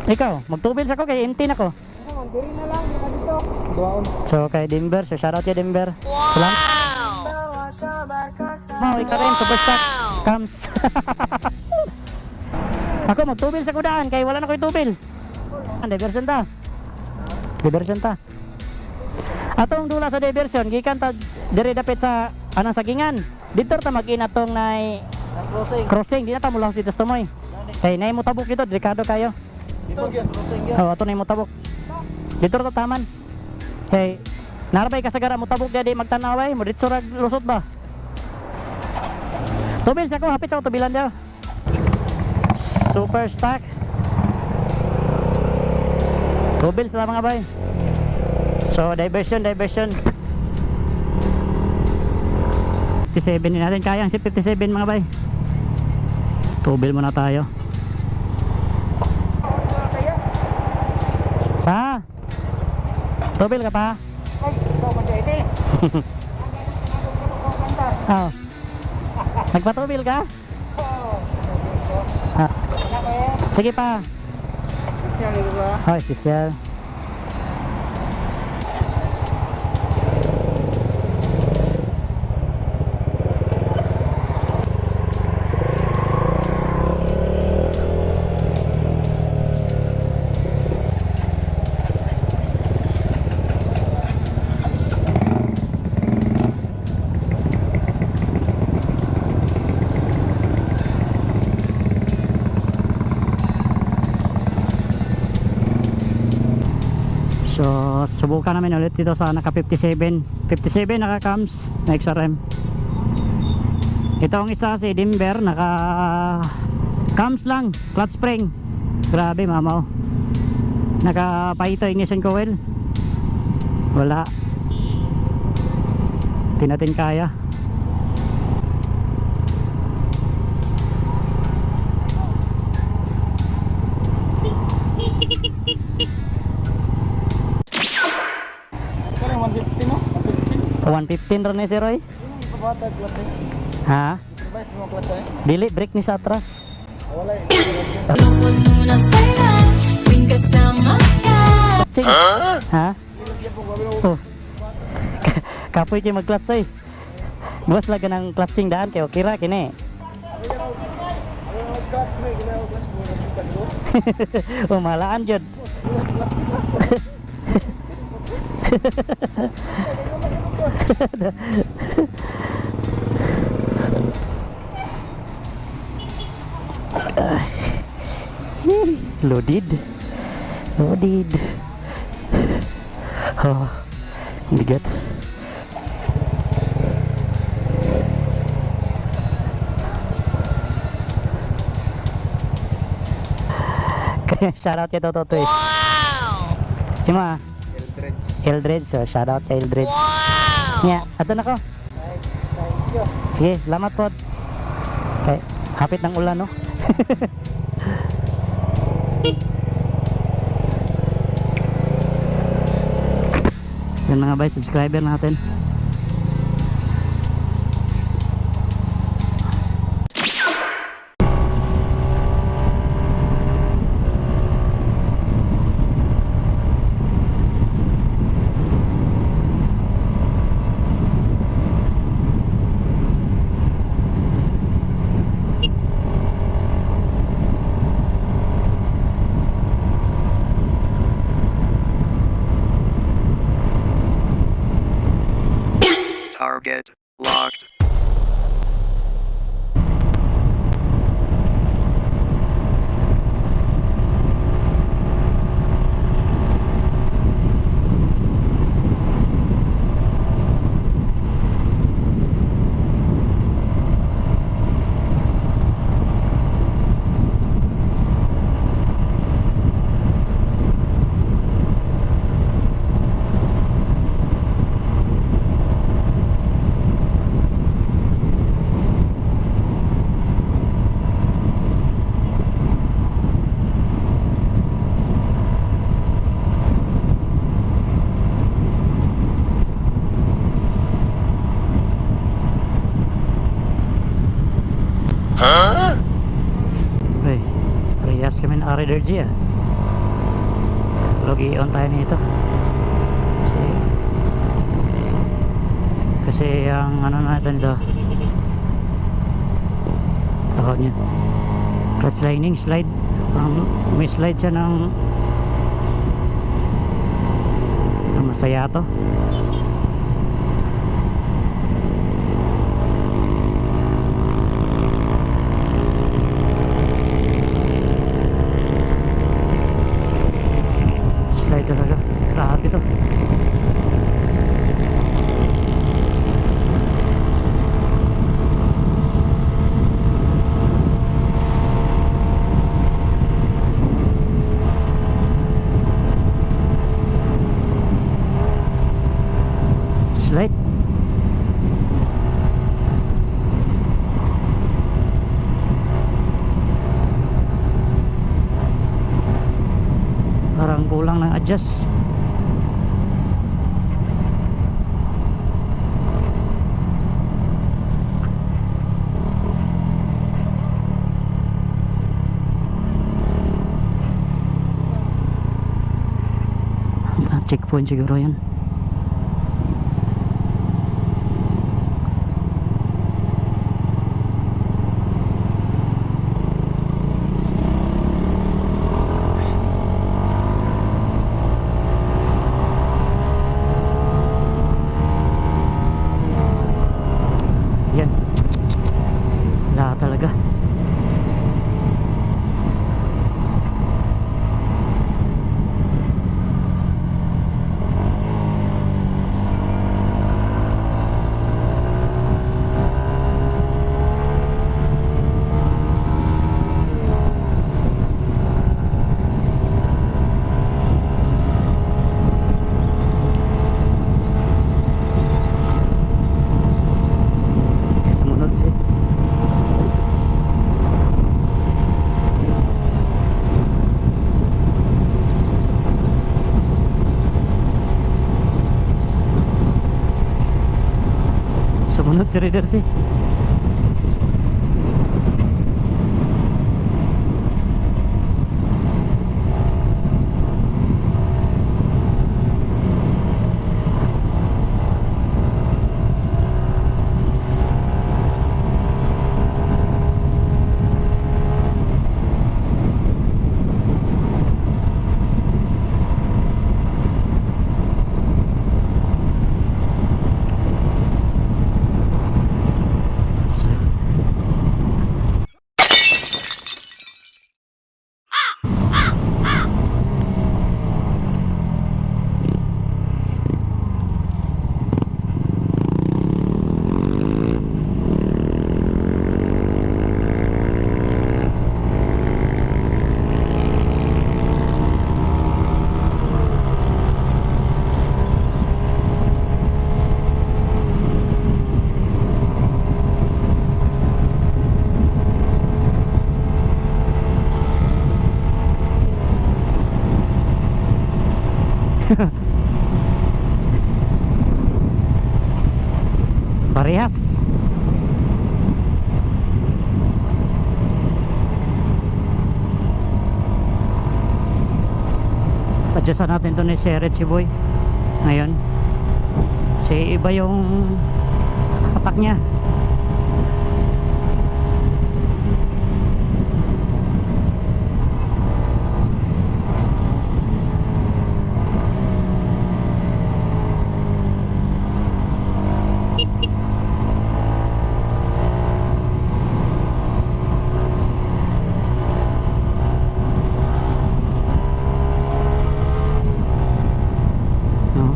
Ikaw, magtubil sa ko kay empty na ko. Diri na lang dito. Doon. So kay Denver, so shoutout ya Denver. Salamat. Mau ikaw rin, super stock. Comes. Ako magtubil sa kudaan kay wala na ko tubil. Diversion ta. Diversion ta. Atong dula sa diversion gikan ta diri dapit sa anang sagingan. Dito ta mag-in atong nay crossing. Di na ta mulang si Testomoy. Kay nay mo tabok dito, delikado kayo. Dito gyud crossing gyud. Oh, ato nay mo tabok. Dito ta taman. Kay narabay kasagara mo tabok di magtanaway, mo ditso rag lusot ba. Tubil sa ko, hapit ako tubilan daw. Super stock. Tubil sa mga bay. So diversion. 57 din natin kaya ang 57 mga bay. Tubil muna tayo. Pa? Tubil ka pa? Ay, ito man ito. Oh. Nagpatubil ka? Ah. Sige pa. Oh, special. So subukan namin ulit dito sa naka 57 naka cams na XRM. Ito ang isa si Denver naka cams lang, clutch spring. Grabe mamaw. Naka paito ignition coil. Wala. Di natin kaya. Kaya 150 no? 115 ron ni si Roy. Pabata clutch. Ha? Supervise mo clutch eh. Dili break ni sa atras. Wala eh. Muna saya tuwing kasama ka. Sige. Ha? Oh. Kapoy kayo mag-clutch ay. Buwas laga ng clutching daan kayo. Kira kini. Umalaan jud. Loaded. Oh, bigat. Shoutout kay Toto Twist. Wow! Sima? Eldred. So shoutout kay Eldred. Wow! Nya, ato na ko. Thank you. Sige, salamat po. Okay, hapit ng ulan no. Yan mga bay, subscriber natin. Target locked. Hey, parehas kami ng Ari Dergy ah. logi on tayo nito kasi ang ano natin ito tawag niya clutch lining slide, may slide siya ng masaya to. Slide talaga, lahat ito. Slide. Parang kulang ng adjust. Checkpoint siguro yan. Yan. Lahat talaga. Sumunod siya. Sumunod si Raider siya. Parehas. Adjustan natin to ni Seret si Boy ngayon. Kasi iba yung atak niya. No.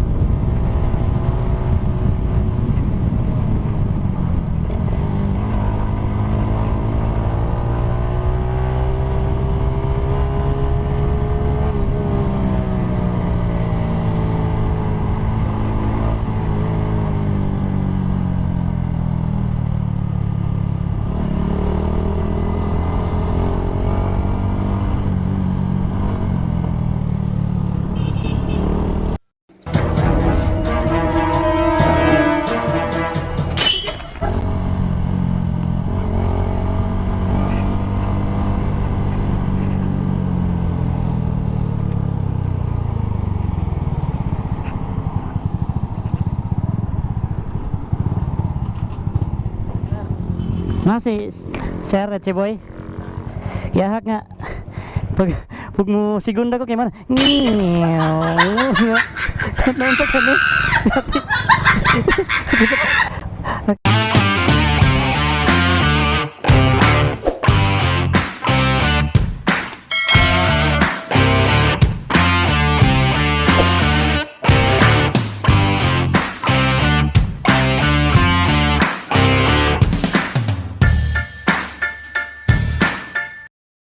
Na si Sir at si Boy. Yahak nga. Pag mo segunda ko kay man. Naunsa ka ni?